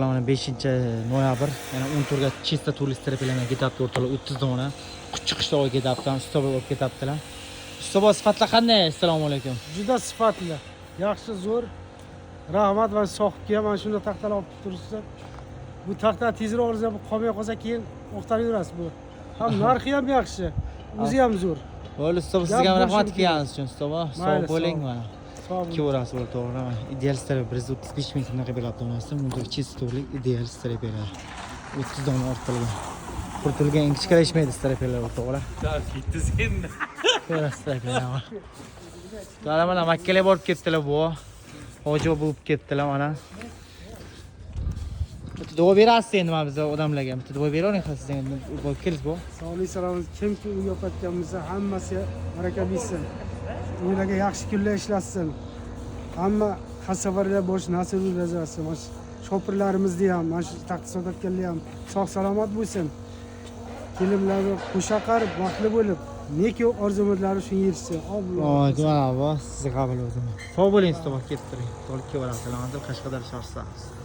Mana 5-noyabr, yana 10 turga chista turist terapiyalarga ketyapti, o'rtalar 30 dona. Chiqishda ketyapti, ustoba olib ketyaptilar. Ustoba sifatlar qanday? Assalomu alaykum. Juda sifatli, yaxshi, zo'r. Rahmat va sohibga ham mana shunday taxtalar olib turibsiz. Bu taxta tezroq olsa, qolmay qolsa keyin o'qtalib yurasiz bu. Ham narxi ham yaxshi, o'zi ham zo'r. Bo'ldi, ustoba sizga rahmat kelganingiz uchun, ustoba. Sog' bo'ling mana. Sog' bo'ling. 2 o'rasi bo'ldi, to'g'rimi? Idealist terapiya 135 ming so'mga beryapti onasi. Bunda chista turlik idealist terapiyalar. 30 dona ortilgan. Qurtilgan ingichkalashmaydi terapiyalar o'rtoqlar. Bittizgin. Ko'rasiz terapiyalar. Mana mana Makkaga borib ketdilar bu. Hoji bo'lib ketdilar mana. Bitta duo berasiz endi mana biz odamlarga. Bitta duo beravering siz endi bo'lib kelsiz bu. Sog'lik salomat, kimki uy yopayotgan bo'lsa, hammasiga baraka bersin. Ularga yaxshi kunlar ishlatsin. Hamma xasavarlar bo'lish nasib etsin. Mana shopirlarimizni ham, mana shu taxta sotayotganlar ham sog' salomat bo'lsin. Kelinlarga qo'shaqar baxtli bo'lib, neki orzumlari shunga yetishsin. Voy, mana bu sizni qabul o'zim. Sog' bo'ling, ustoba kettiring. To'liq kevarasiz. Qashqadaryo shahri.